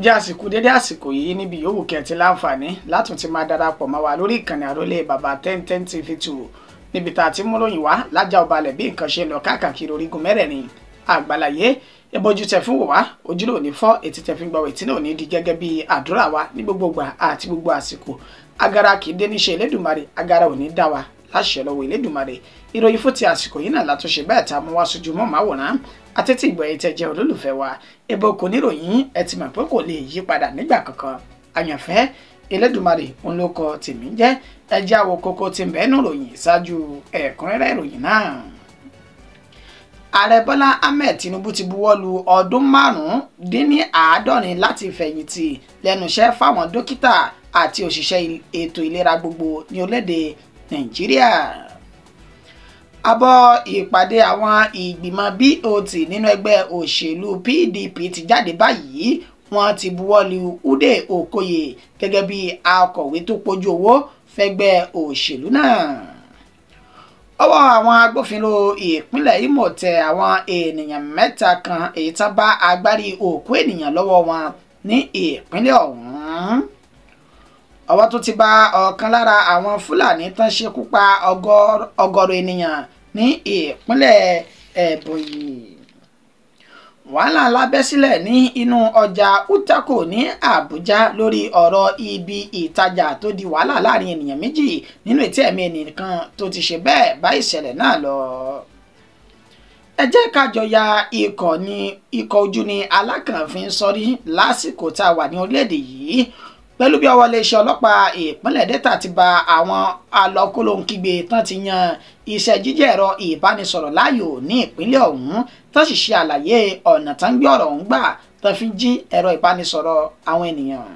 jẹ́ àsìkò dédé àsìkò yìí níbi yòówù kẹ́ẹ̀tì láǹfààní látún ti máa darapọ̀ mọ́ wa lórí ìkànnì àrólé bàbá 1010 TV2 níbi tá a ti mú ròyìn wá lájà ọbalẹ̀ bí nǹkan ṣe lọ káàkiri orígun mẹ́rẹ̀ẹ̀rin àgbàláyé ìbojú tẹ fún wá ojúlò ní fọ́ ètí tẹ fi ń gbọ́ ètí náà ní di gẹ́gẹ́ bí àdúrà wa ní gbogbo gbà àti gbogbo àsìkò agara kì í dé níṣe Elédùmarè agara ò ní dá wa láṣẹ lọ́wọ́ Elédùmarè ìròyìn fún ti àsìkò yìí náà látúnṣe bẹ́ẹ̀ tá a mú wá sójú mọ́ màwòrán àtẹ́tí ìgbọ̀ ẹ̀ tẹ́ jẹ́ olólùfẹ́ wa ebo kò níròyìn ẹ ti mọ̀ pé kò lè yí padà nígbà kankan àyànfẹ́ Elédùmarè òun ló kọ tèmi jẹ́ ẹ jẹ́ àwọ̀ kókó tí ń bẹ́ẹ̀ nù ròyìn ṣáájú ẹ̀kúnrẹ́rẹ́ ìròyìn náà. Ààrẹ Bọ́lá Ahmed Tinubu ti buwọ́lu ọdún 95 láti fẹ̀yìntì lẹ́nu iṣẹ́ fáwọn dókítà àti òṣìṣẹ́ ètò ìlera gbogbo ní orílẹ̀-èdè Nàìjíríà. Àbọ̀ ìpàdé àwọn ìgbìmọ̀ BOT nínú ẹgbẹ́ òṣèlú PDP ti jáde báyìí wọ́n ti buwọ́lu Ude Okoye gẹ́gẹ́ bí akọ̀wé tó pójú owó fẹ́gbẹ́ òṣèlú náà. Ọwọ́ àwọn agbófinró ìpínlẹ̀ Imo tẹ àwọn ènìyàn 3 kan èyí tán bá agbárí òkú ènìyàn lọ́wọ́ wọn ní ìpínlẹ̀ ọ̀hún. Ọwọ́ tó ti bá ọ̀kan lára àwọn Fúlàní tán ṣekú pa ọgọ́rùn ènìyàn ní ìpínlẹ̀ Ebonyi. Wàhálà ńlá bẹ́ sílẹ̀ ní inú ọjà Utako ní Àbújá lórí ọ̀rọ̀ ibi ìtajà tó di wàhálà láàrin ènìyàn méjì nínú ètí ẹ̀mí ẹnìkan tó ti ṣe bẹ́ẹ̀ bá ìṣẹ̀lẹ̀ náà lọ. Ẹ jẹ́ ká jọ ya ikọ̀ ojú ni alákànfin sọrí lásìkò tá a wà ní orílẹ̀-èdè yìí pẹ̀lú bí ọwọ́ iléeṣẹ́ ọlọ́pàá ìpínlẹ̀ Delta ti ba àwọn alọ́kólóńkígbe tán ti yan iṣẹ́ jíjẹ́ ẹ̀rọ ìbánisọ̀rọ̀ láàyò ní ìpínlẹ̀ ọ̀hún tán sì ṣe àlàyé ọ̀nà tán gbé ọ̀rọ̀ ọ̀hún gbà tán fi jí ẹ̀rọ ìbánisọ̀rọ̀ àwọn ènìyàn.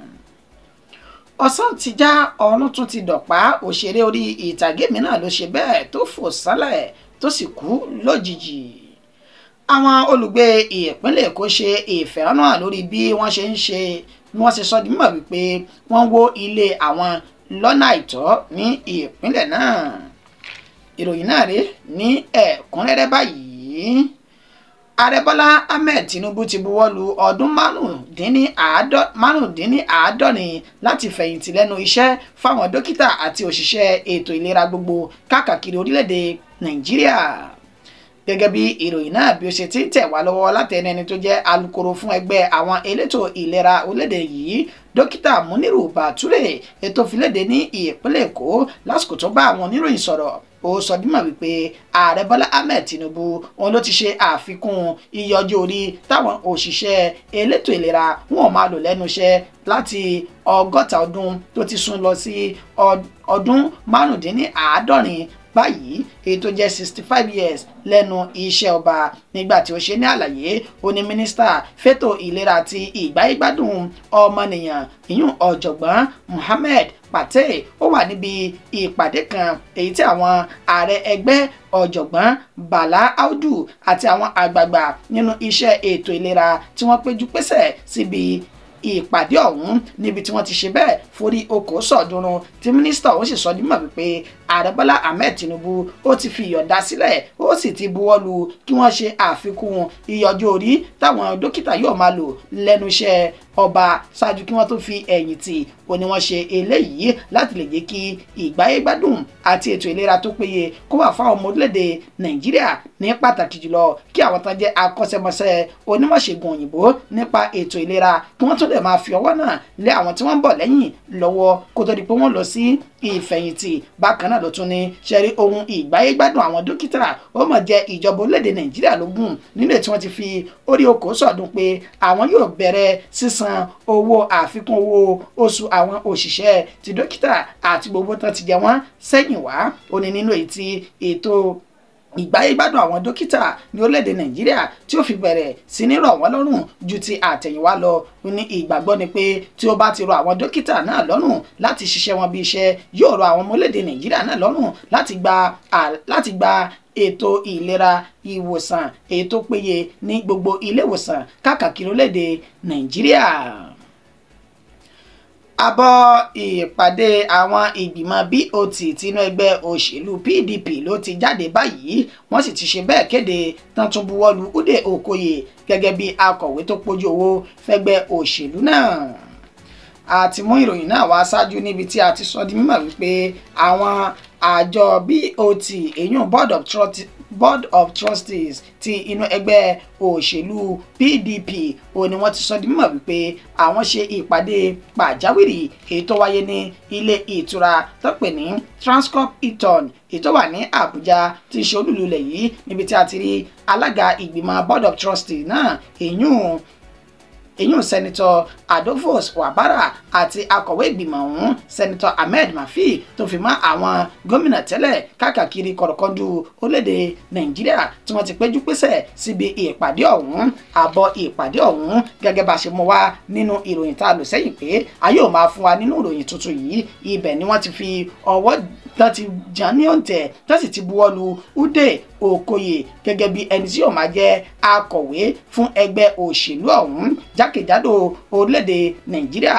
Ọ̀sán ti já ọ̀run tún ti dọ̀pá òṣèré orí ìtàgé mìíràn ló ṣe bẹ́ẹ̀ tó fò sálẹ̀ tó sì kú lójijì. Àwọn olùgbé ìpínlẹ̀ Èkó ṣe ìfẹ̀hónúhàn lórí bí wọ́n ṣe sọ di mímọ̀ wípé wọ́n wó ilé àwọn lọ́nà àìtọ́ ní ìpínlẹ̀ náà. Ìròyìn náà rèé ní ẹ̀kúnrẹ́rẹ́ báyìí. Ààrẹ Bọ́lá Ahmed Tinubu ti buwọ́lu ọdún 95 láti fẹ̀yìntì lẹ́nu iṣẹ́ fáwọn dókítà àti òṣìṣẹ́ ètò ìlera gbogbo káàkiri orílẹ̀-èdè Nàìjíríà. Gẹ́gẹ́ bí ìròyìn náà bí ó ṣe ti tẹ̀ wá lọ́wọ́ látẹnu ẹni tó jẹ́ alukoro fún ẹgbẹ́ àwọn elétò ìlera orílẹ̀-èdè yìí dókítà Muniru Bature ètò ìfiléde ní ìpínlẹ̀ Èkó lásìkò tó bá àwọn oníròyìn sọ̀rọ̀ ó sọ dímọ̀ wípé ààrẹ Bọ́lá Ahmed Tinubu òun ló ti ṣe àfikún iye ọjọ́ orí táwọn òṣìṣẹ́ elétò ìlera wọn máa lò lẹ́nu iṣẹ́ láti 60 ọdún tó ti sún lọ sí ọdún 95 báyìí èyí tó jẹ́ 65 years lẹ́nu iṣẹ́ ọba. Nígbà tí ó ṣe ní àlàyé ó ní mínísítà fétò ìlera àti ìgbáyégbádùn ọmọnìyàn ìyún ọ̀jọ̀gbọ́n Muhammed Pate ó wà níbi ìpàdé kan èyí tí àwọn ààrẹ ẹgbẹ́ ọ̀jọ̀gbọ́n Bala Audu àti àwọn àgbààgbà nínú iṣẹ́ ètò ìlera tí wọ́n péjú pésẹ̀ síbi ìpàdé ọ̀hún níbi tí wọ́n ti ṣe bẹ́ẹ̀ forí okòó sọ̀dúnrún tí mínísítà ọ̀hún sì sọ dímọ̀ wípé ààrẹ Bọ́lá Ahmed Tinubu ó ti fi ìyọ̀ǹda sílẹ̀ ó sì ti buwọ́lu kí wọ́n ṣe àfikún iye ọjọ́ orí táwọn dókítà yóò máa lò lẹ́nu iṣẹ́ ọba ṣáájú kí wọ́n tó fi ẹ̀yìn tì ó ní wọ́n ṣe eléyìí láti lè jẹ́ kí ìgbáyégbádùn àti ètò ìlera tó péye kó wà fáwọn ọmọ orílẹ̀-èdè Nàìjíríà ní pàtàkì jùlọ kí àwọn tán jẹ́ akọ́ṣẹ́mọṣẹ́ onímọ̀ṣègùn òyìnbó nípa ètò ìlera kí wọ́n tó lè máa fi ọwọ́ náà lé àwọn tí wọ́n ń bọ̀ lẹ́yìn lọ́wọ́ kó tó di pé wọ́n lọ sí ìfẹ̀yìntì. Bákan náà ló tún ní ṣẹ́rí ohun ìgbáyégbádùn àwọn dókítà ó mọ̀ jẹ́ ìjọba orílẹ̀-èdè Nàìjíríà lógún nílé tí wọ́n ti fi orí okòó sọ̀dún pé àwọn yóò bẹ̀rẹ̀ sísan owó àfikún owó oṣù àwọn òṣìṣẹ́ ti dókítà àti gbogbo tán ti jẹ wọ́n sẹ́yìn wá. Ó ní nínú èyí tí ètò ìgbáyégbádùn àwọn dókítà ní orílẹ̀-èdè Nàìjíríà tí ó fi bẹ̀rẹ̀ sí ní rọ̀ wọ́n lọ́rùn ju ti àtẹ̀yìnwá lọ. Ó ní ìgbàgbọ́ ni pé tí ó bá ti rọ̀ àwọn dókítà náà lọ́rùn láti ṣiṣẹ́ wọn bí iṣẹ́ yóò rọ̀ àwọn ọmọ orílẹ̀-èdè Nàìjíríà náà lọ́rùn láti gba ètò ìlera ìwòsàn èyí tó péye ní gbogbo ilé ìwòsàn káàkiri orílẹ̀-èdè Nàìjíríà. àbọ̀ ìpàdé àwọn ìgbìmọ̀ BOT tinú ẹgbẹ́ òṣèlú PDP ló ti jáde báyìí wọ́n sì ti ṣe bẹ́ẹ̀ kéde tán tún buwọ́lu Ude Okoye gẹ́gẹ́ bí akọ̀wé tó pójú owó fẹ́gbẹ́ òṣèlú náà. A ti mú ìròyìn náà wá ṣáájú níbi tí a ti sọ di mímọ̀ wípé àwọn àjọ BOT èyún Board of Trustees ti inú ẹgbẹ́ òṣèlú PDP ó ní wọ́n ti sọ di mímọ̀ wípé àwọn ṣe ìpàdé pàjáwìrì èyí tó wáyé ní ilé ìtura tó pè ní Transcorp Hilton èyí tó wà ní Àbújá tí í ṣe olúlu ilẹ̀ yìí níbi tí a ti rí alága ìgbìmọ̀ Board of Trustees náà èyún Sẹ́nitọ̀ Adolphus Wabara àti akọ̀wé ìgbìmọ̀ ọ̀hún Sẹ́nitọ̀ Ahmed Mafi tó fi mọ́ àwọn gómìnà tẹ́lẹ̀ káàkiri kọ̀rọ̀kọ́ndù orílẹ̀-èdè Nàìjíríà tí wọ́n ti péjú pésẹ̀ síbi ìpàdé ọ̀hún. Àbọ̀ ìpàdé ọ̀hún gẹ́gẹ́ bá ṣe mú wá nínú ìròyìn tá a lò sẹ́yìn pé a yóò máa fún wa nínú ìròyìn tuntun yìí ibẹ̀ ni wọ́n ti fi ọwọ́ tán ti jà ní òǹtẹ̀ tán sì ti buwọ́lu Ude Okoye gẹ́gẹ́ bí ẹni tí yóò máa jẹ́ akọ̀wé fún ẹgbẹ́ òṣèlú ọ̀hún jákèjádò orílẹ̀-èdè Nàìjíríà.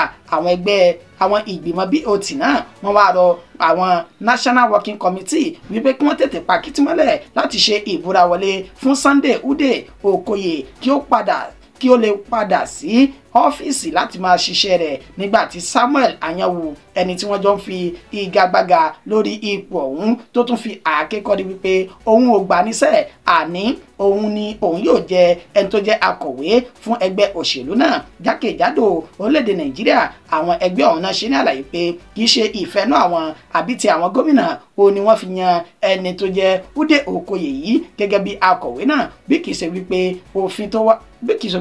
Àwọn ìgbìmọ̀ BOT náà wọ́n wá rọ àwọn National Working Committee wípé kí wọ́n tètè pa kìtìmọ́lẹ̀ láti ṣe ìbúra wọlé fún Sunday Ude Okoye kí ó lè padà sí ọ́fíìsì láti máa ṣiṣẹ́ rẹ̀ nígbà tí Samuel Anyanwu ẹni tí wọ́n jọ ń fi igagbága lórí ipò ọ̀hún tó tún fi àáké kọ́ni wípé òun ò gbà níṣẹ́ àní òun ni òun yóò jẹ ẹni tó jẹ́ akọ̀wé fún ẹgbẹ́ òṣèlú náà jákèjádò orílẹ̀-èdè Nàìjíríà. Àwọn ẹgbẹ́ ọ̀hún náà ṣe ní àlàyé pé kì í ṣe ìfẹ́nú àwọn àbí ti àwọn gómìnà ó ní wọ́n fi yan ẹni tó jẹ́ Ude Okoye yìí gẹ́gẹ́ bí akọ̀wé náà bí kì í ṣe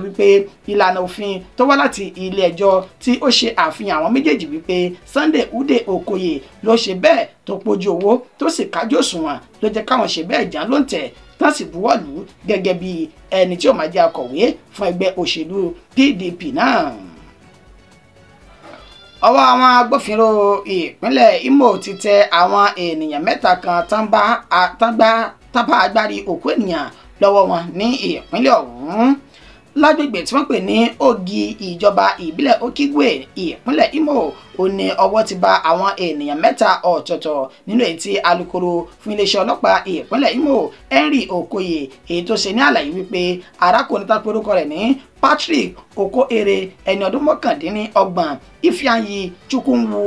wípé ìlànà òfin tó wá láti ilé ẹjọ́ tí ó ṣe àfihàn àwọn méjèèjì wípé Sunday Ude Okoye ló ṣe bẹ́ẹ̀ tó pójú owó tó sì kájú òṣùwọ̀n ló jẹ́ káwọn ṣe bẹ́ẹ̀ jà ló ń tẹ̀ tán sì buwọ́lù gẹ́gẹ́ bí ẹni tí ó máa jẹ́ akọ̀wé fún ẹgbẹ́ òṣèlú PDP náà. Ọwọ́ àwọn agbófinró ìpínlẹ̀ Imo ti tẹ àwọn ènìyàn mẹ́ta kan tán bá agbárí òkú ènìyàn lọ́wọ́ wọn ní ìpínlẹ̀ ọ̀hún lágbègbè tí wọ́n pè ní Ogi ìjọba ìbílẹ̀ Okigwe ìpínlẹ̀ Imo ó ní ọwọ́ ti bá àwọn ènìyàn mẹ́ta ọ̀tọ̀ọ̀tọ̀ nínú èyí tí alukoro fún iléeṣẹ́ ọlọ́pàá ìpínlẹ̀ Imo Henry Okoye èyí tó ṣe ní àlàyé wípé arákùnrin tá porúkọ rẹ̀ ní Patrick Okoere ẹni ọdún 29 Ifeanyi Chukwunwu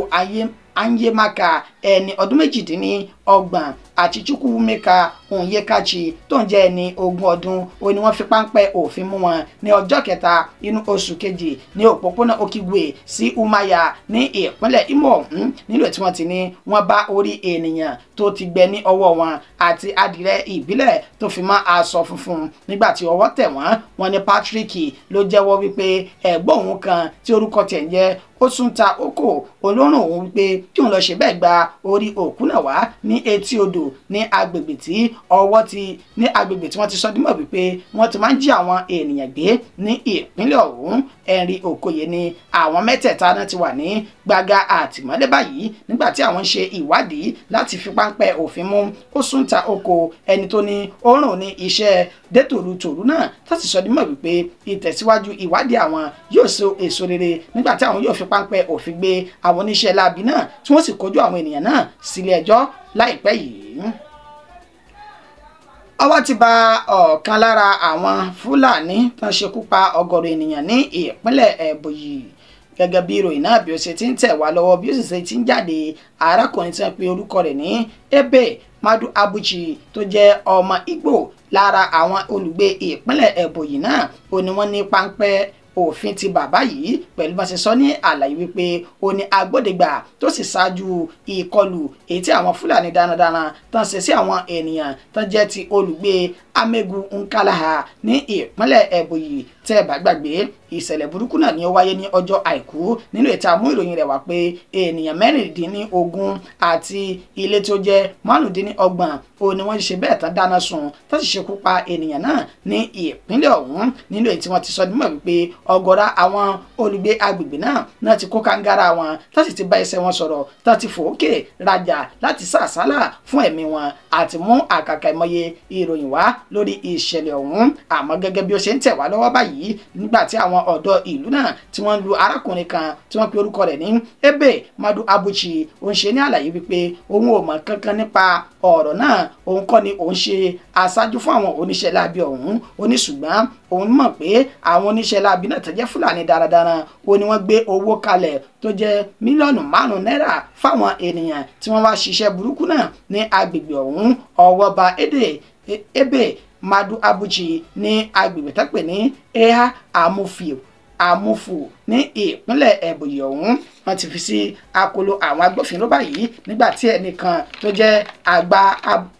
Anyemaka ẹni ọdún 28 àti Chukwumeka Onyekachi tó ń jẹ́ ẹni 20 ọdún ó ní wọ́n fi páńpẹ́ òfin mú wọn ní ọjọ́ 3 inú oṣù kejì ní òpópónà Okigwe sí Umaya ní ìpínlẹ̀ Imo ọ̀hún nílò tí wọ́n ti ní wọ́n bá orí ènìyàn tó ti gbẹ ní ọwọ́ wọn àti adìrẹ ìbílẹ̀ tó fi mọ́ aṣọ funfun nígbà tí ọwọ́ tẹ̀ wọ́n ní Patrick ló jẹ́wọ́ wípé ẹ̀gbọ́n òun kan tí orúkọ tiẹ̀ ń jẹ́ Osunta Oko olórùn òun wípé kí òun lọ ṣe bẹ́ẹ̀ gba orí òkú náà wá ní etí odò ní agbègbè tí wọ́n ti sọ dímọ̀ wípé wọ́n ti máa ń jí àwọn ènìyàn gbé ní ìpínlẹ̀ ọ̀hún. Henry Okoye ní àwọn mẹ́tẹ̀ẹ̀ta náà ti wà ní gbàgà àtìmọ́lé báyìí nígbà tí àwọn ń ṣe ìwádìí láti fi páńpẹ́ òfin mú Osunta Oko ẹni tó ní ó rùn ní iṣẹ́ dẹ́tòrútòrú náà tó sì sọ dímọ̀ wípé ìtẹ̀síwájú ìwádìí àwọn yóò so èso rere nígbà tí àwọn yóò fi páńpẹ́ òfin gbé àwọn oníṣẹ́ láabi náà tí wọ́n sì kojú àwọn ènìyàn náà sílé ẹjọ́ láìpẹ́ yìí. Ọwọ́ ti bà ọ̀kan lára àwọn Fúlàní tó ń ṣekú pa ọgọ́rùn ènìyàn ní ìpínlẹ̀ Ebonyi gẹ́gẹ́ bí ìròyìn náà bí ó ṣe ti ń tẹ̀ wá lọ́wọ́ bí ó sì ṣe ti ń jáde arákùnrin tí wọ́n pe orúkọ rẹ̀ ní Ebe Madu Abuchi tó jẹ́ ọmọ Igbo lára àwọn olùgbé ìpínlẹ̀ Ebonyi náà ó ní wọ́n ní páńpẹ́ òfin ti bàbá yìí pẹ̀lú bá ṣe sọ ní àlàyé wípé ó ní agbódegbà tó sì ṣáájú ìkọlù èyí tí àwọn Fúlàní darandaran tán ṣe sí àwọn ènìyàn tán jẹ́ ti olùgbé Amegu Nkalaha ní ìpínlẹ̀ Ebonyi tẹ́ ẹ bá gbàgbé ìṣẹ̀lẹ̀ burúkú náà ni ó wáyé ní ọjọ́ àìkú nínú ètò àmú ìròyìn rẹ̀ wá pé ènìyàn 16 àti ilé tó jẹ́ 25 ó ní wọ́n ṣe bẹ́ẹ̀ tán dáná sun tó sì ṣekú pa ènìyàn náà ní ìpínlẹ̀ ọ̀hún nínú èyí tí wọ́n ti sọ nímọ̀ wípé ọ̀gọ̀rọ̀ àwọn olùgbé agbègbè náà ti kó kàngárà wọn tó sì ti bá ẹsẹ̀ wọn sọ̀rọ̀ tó ti fòókè rajà láti sàsálà fún ẹ̀mí wọn àti mú àkàkà ìmọye ìròyìn wá lórí ìṣẹ̀lẹ̀ ọ̀hún àmọ́ gẹ́gẹ́ bí ó ṣe ń tẹ̀ wá lọ́wọ́ báyìí báyìí nígbà tí àwọn ọ̀dọ́ ìlú náà tí wọ́n lu arákùnrin kan tí wọ́n pe orúkọ rẹ̀ ní Ebe Madu Abuchi. Òun ṣe ní àlàyé wípé òun ò mọ̀ kankan nípa ọ̀rọ̀ náà, òun kọ́ ni òun ṣe aṣáájú fún àwọn oníṣẹ́ láabi ọ̀hún. Ó ní ṣùgbọ́n òun mọ̀ pé àwọn oníṣẹ́ láabi náà tó jẹ́ Fúlàní darandaran ó ní wọ́n gbé owó kalẹ̀ tó jẹ́ mílíọ̀nù 5 náírà fáwọn ènìyàn tí wọ́n wá ṣiṣẹ́ burúkú náà ní agbègbè ọ̀hún. Ọwọ́ ba Ebe Madu Abuchi ní agbègbè tó pè ní Eha Amufu ní ìpínlẹ̀ Ebonyi ọ̀hún. Wọ́n ti fi sí akolo àwọn agbófinró báyìí nígbà tí ẹnìkan tó jẹ́ àgbà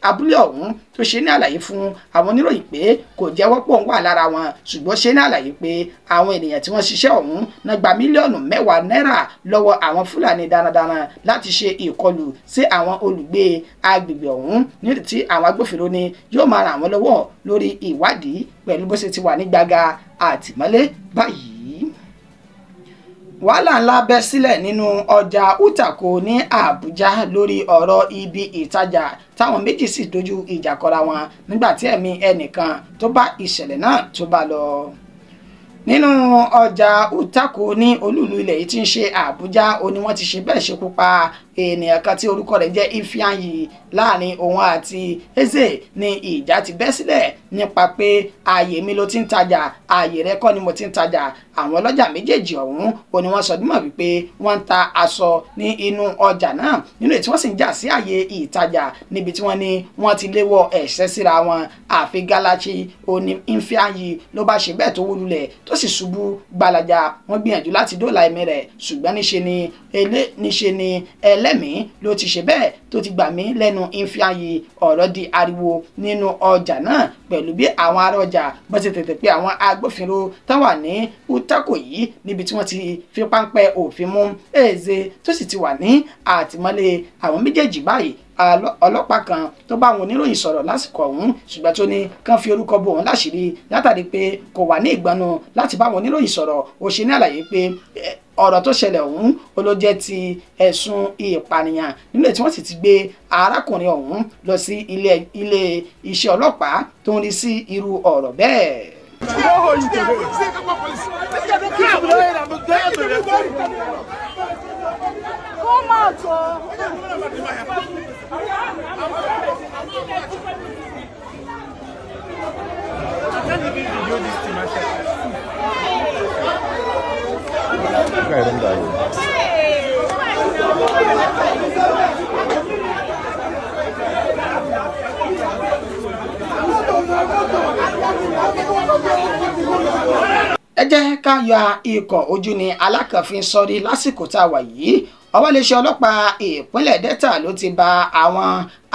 abúlé ọ̀hún tó ṣe ní àlàyé fún àwọn oníròyìn pé kò jẹ́wọ́ pọ̀ ń wà lára wọn, ṣùgbọ́n ṣe ní àlàyé pé àwọn ènìyàn tí wọ́n ṣiṣẹ́ ọ̀hún náà gba mílíọ̀nù 10 náírà lọ́wọ́ àwọn Fúlàní darandaran láti ṣe ìkọlù sí àwọn olùgbé agbègbè ọ̀hún, nítorí tí àwọn agbófinró ní yóò máa ràn wọ́n lọ́wọ́ lórí ìwádìí pẹ̀lú bó ṣe ti wà ní gbàgà àtìmọ́lé báyìí. Wàhálà ńlá bẹ́ sílẹ̀ nínú ọjà Utako ní Àbújá lórí ọ̀rọ̀ ibi ìtajà táwọn méjì sì dojú ìjà kọra wọn nígbà tí ẹ̀mí ẹnìkan tó bá ìṣẹ̀lẹ̀ náà tó bá lọ. Nínú ọjà Utako ní olúùlú ilẹ̀ yìí tí ń ṣe Àbújá, ó ní wọ́n ti ṣe bẹ́ẹ̀ ṣekú pa ènìyàn kan tí orúkọ rẹ̀ jẹ́ Ifeanyi. Láàrin òun àti Eze ní ìjà ti bẹ́ sílẹ̀ nípa pé ààyè mi ló ti ń tajà, ààyè rẹ kọ́ ni mo ti ń tajà. Àwọn ọlọ́jà méjèèjì ọ̀hún ó ní wọ́n sọ dímọ̀ wípé wọ́n ń ta aṣọ ní inú ọjà náà, nínú èyí tí wọ́n sì ń jà sí ààyè ìtajà níbi tí wọ́n ní wọ́n ti léwọ́ ẹ̀ṣẹ́ síra wọn. Àfi Galachi oní Ifeanyi ló bá ṣe bẹ́ẹ̀ tó wó lulẹ̀ tó sì ṣubú gbalaja. Wọ́n gbìyànjú láti dóòlà ẹ̀mí rẹ̀ ṣùgbọ́n níṣe ni ẹlẹ́mìí ló ti ṣe bẹ́ẹ̀ tó ti gbà mí lẹ́nu Ifeanyi. Ọ̀rọ̀ di ariwo nínú ọjà náà pẹ̀lú bí àwọn ará ọjà bó ti tètè pé àwọn agbófinró tó wà ní Utako yìí níbi tí wọ́n ti fi páńpẹ́ òfin mú Eze tó sì ti wà ní àtìmọ́lé àwọn méjèèjì báyìí. Ọlọ́pàá kan tó bá àwọn oníròyìn sọ̀rọ̀ lásìkò ọ̀hún ṣùgbọ́n tó ní kán fi orúkọ bò wọ́n láṣìírí látàrí pé kò wà ní ìgbọ́nu láti bá àwọn oníròyìn sọ̀rọ̀. Ó ṣe ní àlàyé pé ọ̀rọ̀ tó ṣẹlẹ̀ ọ̀hún ó ló jẹ́ ti ẹ̀sùn ìpànìyàn nílẹ̀ tí wọ́n sì ti gbé arákùnrin ọ̀hún lọ sí ilé iṣẹ́ ọlọ́pàá tó ń rí sí irú ọ̀rọ̀ bẹ́ẹ̀. Ẹ jẹ́ ká yọ ikọ̀ ojú ni alákànfin sọ́rí lásìkò tá a wà yìí. Ọwọ́ iléeṣẹ́ ọlọ́pàá ìpínlẹ̀ Delta ló ti ba àwọn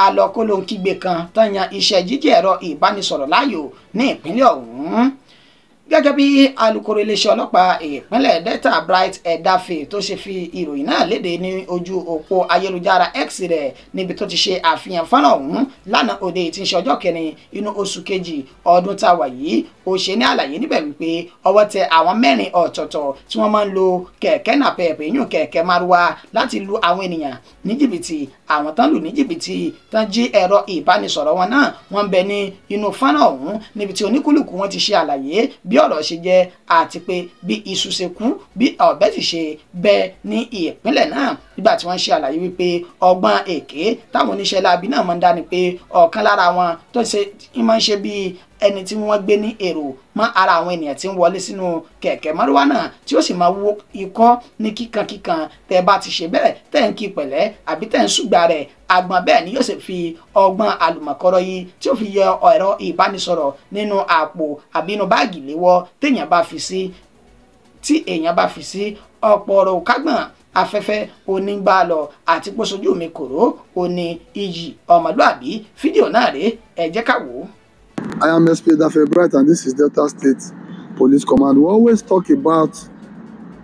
alọ́kólóńkígbe kan tó yan iṣẹ́ jíjí ẹ̀rọ ìbánisọ̀rọ̀ láàyò ní ìpínlẹ̀ ọ̀hún. Gẹ́gẹ́ bí alukoro iléeṣẹ́ ọlọ́pàá ìpínlẹ̀ Delta Bright Edafe tó ṣe fi ìròyìn náà léde ní ojú òpó ayélujára X rẹ̀ níbi tó ti ṣe àfihàn fọ́nrán ọ̀hún lánàá òde tí ń ṣe ọjọ́ kẹrin inú oṣù kejì ọdún tá a wà yìí. Ó ṣe ní àlàyé níbẹ̀ wípé ọwọ́ tẹ àwọn 4 ọ̀tọ̀ọ̀tọ̀ tí wọ́n máa ń lo kẹ̀kẹ́ napep yún kẹ̀kẹ́ márúwá láti lu àwọn ènìyàn ní jìbìtì. Àwọn tán lù ní jìbìtì tán jí ẹ̀rọ ìbánisọ̀rọ̀ wọn náà wọ́n ń bẹ ní inú fọ́nrán ọ̀hún níbi tí oníkúlùkù wọn ti ṣe àlàyé bí ọ̀rọ̀ ṣe jẹ́ àti pé bí iṣu ṣe kú bí ọ̀bẹ ti ṣe bẹ́ ní ìpínlẹ̀ náà. Nígbà tí wọ́n ṣe àlàyé wípé ọgbọ́n èké táwọn oníṣẹ́ láabi náà máa ń dá ni pé ọ̀kan lára wọn tó ṣe máa ń ṣe bí ẹni tí wọ́n gbé ní èrò mọ́ ara àwọn ènìyàn tí ń wọlé sínú kẹ̀kẹ́ márúwá náà tí ó sì máa wó ikọ́ ní kíkankíkan. Tẹ́ bá ti ṣe bẹ́ẹ̀ tẹ́ ń kí pẹ̀lẹ́ àbí tẹ́ ń ṣùgbà rẹ̀ àgbọ̀n bẹ́ẹ̀ ni yóò sì fi ọgbọ́n àlùmọ̀kọ́rọ́ yìí tí ó fi yọ ẹ̀rọ ìbánisọ̀rọ̀ nínú àpò àbí inú báàgì léwọ́ téèyàn bá fi sí tí èèyàn bá fi sí ọ̀pọ̀ ọ̀rọ̀ kágbọ̀n afẹ́fẹ́ onígbàlọ̀ àti pósójú mi kòró òní iyì ọmọlúàbí. Fídíò náà rèé ẹ jẹ́ ká wò ó. I am SP Edafe Bright and this is Delta State Police Command. We always talk about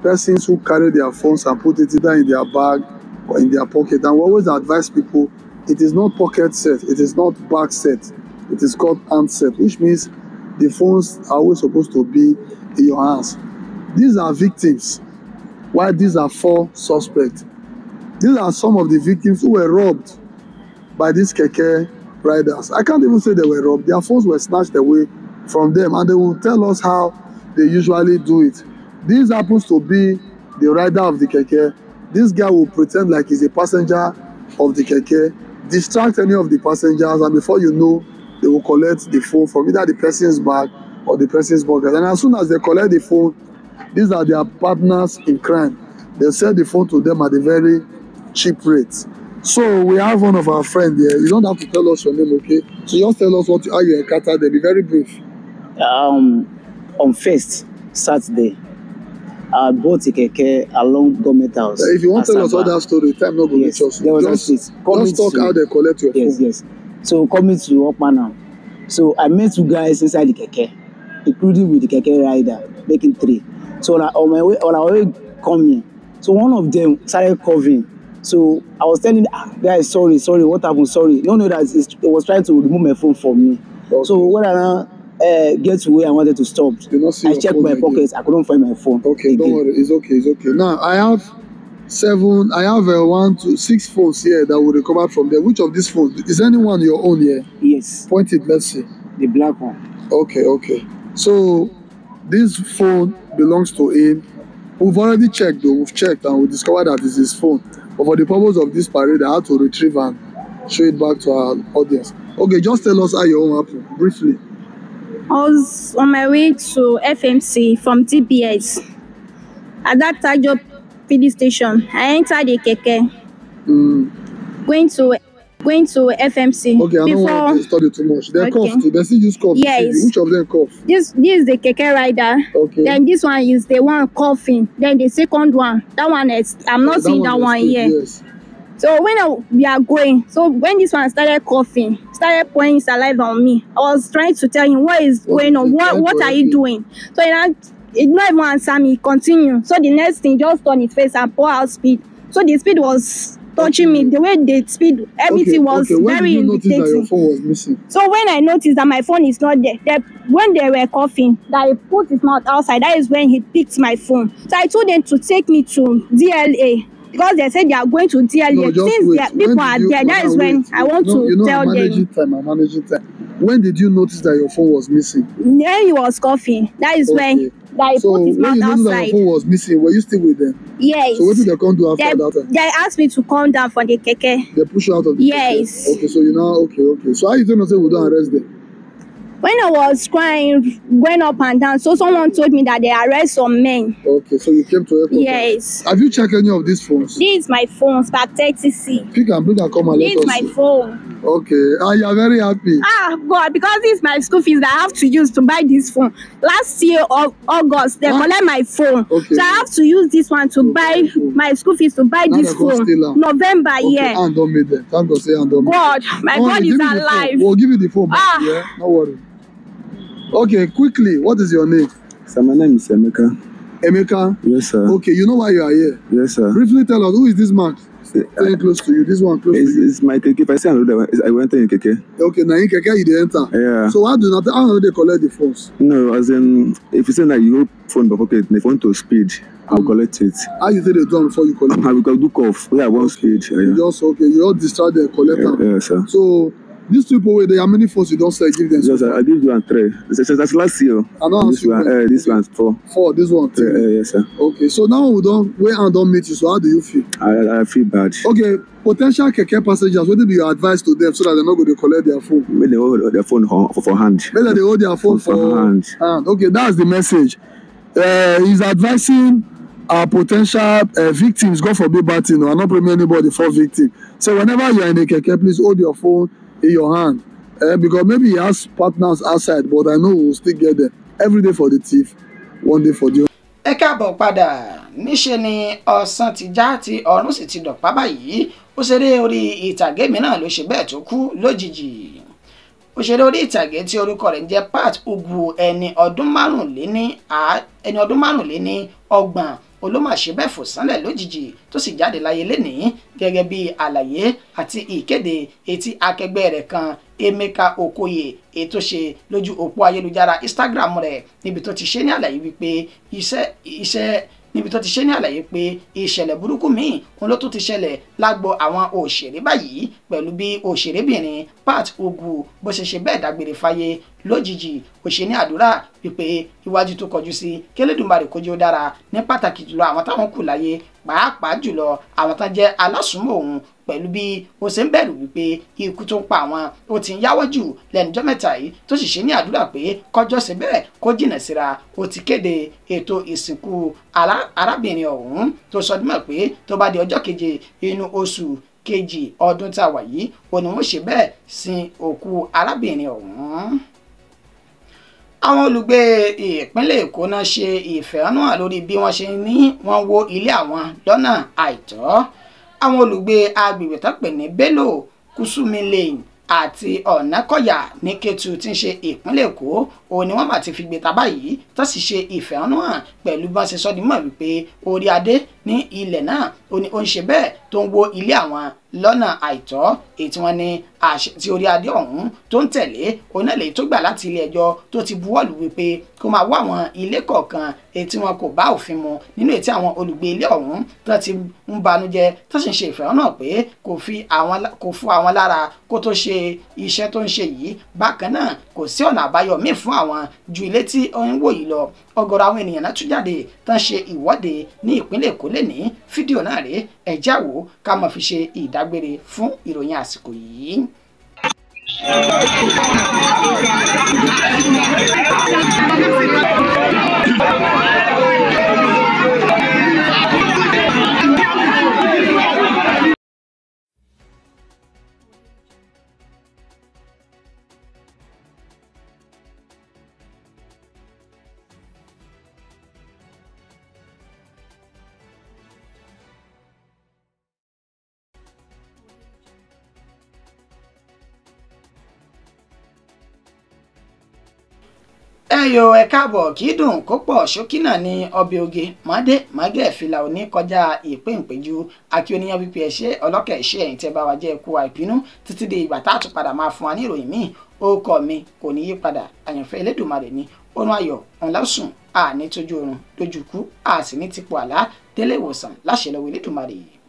persons who carry their phones and put it either in their bag or in their pocket, and we always advise people it is not pocket set, it is not bag set, it is called hand set, which means the phones are always supposed to be in your hands. These are victims, while these are 4 suspects. These are some of the victims who were robbed by these keke riders. I can't even say they were robbed. Their phones were snatched away from them, and they will tell us how they usually do it. This happens to be the rider of the keke. This guy will pretend like he's a passenger of the keke, distract any of the passengers, and before you know, they will collect the phone from either the person's bag or the person's pocket. And as soon as they collect the phone, these are their partners in crime. They sell the phone to them at a very cheap rate. So we have one of our friends here. You don't have to tell us your name, okay? So just tell us how you encountered them. Be very brief. On first Saturday, I bought a keke along Government House. If you want to tell us all that story, time not going to there was just talk how they collect your phone. Yes. So coming to Okpanam. So I met 2 guys inside the keke, including with the keke rider, making 3. So on our way coming, so one of them started coughing. So I was telling guys, sorry, what happened? Sorry. No, that it was trying to remove my phone from me. Okay. So when I get to where I wanted to stop, I checked my pockets. I couldn't find my phone. Okay, don't worry. It's okay. Now I have 6 phones here that will recover from there. Which of these phones? Is anyone your own here? Yes. Point it, let's see. The black one. Okay. So this phone belongs to him. We've already checked though. We've checked and we discovered that it's his phone. But for the purpose of this parade, I had to retrieve and show it back to our audience. Okay, just tell us how your own happened, briefly. I was on my way to FMC from TPS. At that Tajo PD station, I entered the keke. Going to FMC. Okay, I don't want to study too much. They cough too. They still use cough. Yes. Which of them cough? This is the keke rider. Okay. Then this one is the one coughing. Then the second one, that one is I'm not seeing that one here. Yes. So we are going, so when this one started coughing, started pouring saliva on me, I was trying to tell him what is going on. What are you doing? So it not even answer me. Continue. So the next thing, just turn his face and pour out speed. So the speed was touching me. The way the speed, everything was very irritating. When did you notice that your phone was missing? So when I noticed that my phone is not there, when they were coughing, that he put his mouth outside, that is when he picked my phone. So I told them to take me to DLA. Because they said they are going to DLA. No, since people are there, that is when I want to tell them. I'm managing time. When did you notice that your phone was missing? When he was coughing, that is when he put his mouth outside. So when you noticed that your phone was missing, were you still with them? Yes. So what did they come do after that? They asked me to come down from the keke. They push you out of the keke? Okay, so you now, okay. So how you going to say we don't arrest them? When I was crying, going up and down, so someone told me that they arrest some men. Okay, so you came to airport. Yes. Have you checked any of these phones? This is my phone, Spark 30C. Pick and bring and come and let us see. This is my phone. Okay, you are very happy. God, because this is my school fees that I have to use to buy this phone. Last year of August, they collect my phone. Okay. So I have to use this one to buy my school fees to buy this phone. November, yeah. And don't make them. Thank God, say and don't make them. God, my God is alive. We'll give you the phone back, yeah? No worry. Okay, quickly, what is your name? Sir, my name is Emeka. Emeka? Yes, sir. Okay, you know why you are here? Yes, sir. Briefly tell us, who is this man? Staying close to you, this one close to you. It's my keke. If I say another, I went in keke. Okay, now in keke you dey enter. Yeah. So how do they collect the phones? No, as in, if you say that you go phone by pocket, the phone to speed, I'll collect it. How you say they do before you collect it? I will do cough. We have one speed. You just, you all distract them, collect them. Yes, sir. So, these people, how many phones you don't sell, give them? Yes, sir. I give you 3. That's last year. This one's 4. 4, this one 3. Yes, sir. Okay, so now we don't meet you, so how do you feel? I feel bad. Okay, potential keke passengers, what would be your advice to them so that they're not going to collect their phone? Maybe they hold their phone for hand. Maybe they hold their phone for hand. Okay, that's the message. He's advising our potential victims, God forbid bad thing, I'm not blaming anybody for victim. So whenever you're in a keke, please hold your phone in your hand. Because maybe he has partners outside, but I know we'll still get there. Every day for the thief, one day for the... Ẹ káàbọ̀ padà, níṣe ni ọ̀sán ti já tí ọ̀run sì ti dọ̀pá báyìí. Òṣèré orí ìtàgé mìíràn ló ṣe bẹ́ẹ̀ tó kú lójijì. Òṣèré orí ìtàgé tí orúkọ rẹ̀ ń jẹ́ Pat Ugwu ẹni ọdún márùnléní ọgbọ̀n olómàṣe bẹ́ẹ̀ fò sánlẹ̀ lójijì tó sì jáde láyé lénìí gẹ́gẹ́ bí àlàyé àti ìkéde etí akẹgbẹ́ rẹ̀ kan Emeka Okoye ètò ṣe lójú òpó ayélujára Instagram rẹ̀ níbi tó ti ṣe ní àlàyé wípé iṣẹ́ níbi tó ti ṣe ní àlàyé pé ìṣẹ̀lẹ̀ burúkú míì òun ló tún ti ṣẹlẹ̀ lágbo àwọn òṣèré báyìí pẹ̀lú bí òṣèrébìnrin Pat Ogu bó ṣe bẹ́ẹ̀ dágbére fáyé lójijì. Ó ṣe ní àdúrà wípé iwájú tó kọjú sí k'Elédùmarè kó jẹ́ ó dára, ní pàtàkì jùlọ àwọn táwọn kù láyé, pàápàá jùlọ àwọn tán jẹ́ alásùnmọ́ òun, pẹ̀lú bí ó ṣe ń bẹ̀rù wípé ikú tó ń pa àwọn ó ti ń yáwọ́ jù lẹ́nujọ́ mẹ́ta yìí, tó sì ṣe ní àdúrà pé kọjọ́ sí bẹ́ẹ̀ kó jìnà síra. Ó ti kéde ètò ìsìnkú arábìnrin ọ̀hún tó sọ dímọ̀ pé tó bá di ọjọ́ keje inú oṣù kejì ọdún tá a wà yìí ó ní wọ́n ṣe bẹ́ẹ̀ sin òkú arábìnrin ọ̀hún. Àwọn olùgbé ìpínlẹ̀ Èkó náà ṣe ìfẹ̀hónúhàn lórí bí wọ́n ṣe ní wọ́n wó ilé àwọn lọ́nà àìtọ́. Àwọn olùgbé agbègbè tó pè ní Bello, Kusumi Lane àti Ọ̀nàkọ̀yà ní Kétu tí ń ṣe ìpínlẹ̀ Èkó òun ni wọ́n bá ti fi gbé ta báyìí tó sì ṣe ìfẹ̀hónúhàn pẹ̀lú bá ṣe sọ di mọ̀ wípé orí adé ní ilẹ̀ náà ó ń ṣe bẹ́ẹ̀ tó ń wó ilé àwọn lọ́nà àìtọ́, èyí tí wọ́n ní àṣẹ tí orí adé ọ̀hún tó ń tẹ̀lé onílẹ̀ tó gbà láti ilé ẹjọ́ tó ti buwọ́lù wípé kó máa wá àwọn ilé kọ̀ọ̀kan èyí tí wọn kò bá òfin mu nínú èyí tí àwọn olùgbé ilé ọ̀hún tó ti ń banújẹ́ tó sì ń ṣe ìfẹ̀hónúhàn pé kò fún àwọn lára kó tó ṣe iṣẹ́ tó ń ṣe yìí. Bákan náà kò sí ọ̀nà àbáyọ míì fún àwọn ju ilé tí ó ń wò yìí lọ. Ọ̀gọ̀rọ̀ àwọn ènìyàn náà tún jáde tán ṣe ìwọ́de ní ìpínlẹ̀ Èkó lẹ́ni. Fídíò náà rèé, ẹ já wò ká máa fi ṣe ìdágbére fún ìròyìn àsìkò yìí. Ẹyọ ẹ káàbọ̀ kí dùn kó pọ̀ ṣókí náà ní ọbẹ̀ oge mọ́dé mágẹ̀ fìlà òní kọjá ìpéǹpéjú akí oníyan wípé ẹṣẹ́ ọlọ́kẹ̀ ẹṣẹ́ ẹ̀yìn tẹ́ bá wa jẹ́ ẹ̀kú àìpínú títí di ìgbà tá a tún padà máa fún wa ní ìròyìn míì. Orúkọ mi kò ní yí padà, àyànfẹ́ Elédùmarè ni. Orun ayọ̀ ọ̀nlásùn àní tójú oorun dójúkú àsì ní tipò àlá délé ìwòsàn láṣẹ lọ́wọ́ Elédùmarè.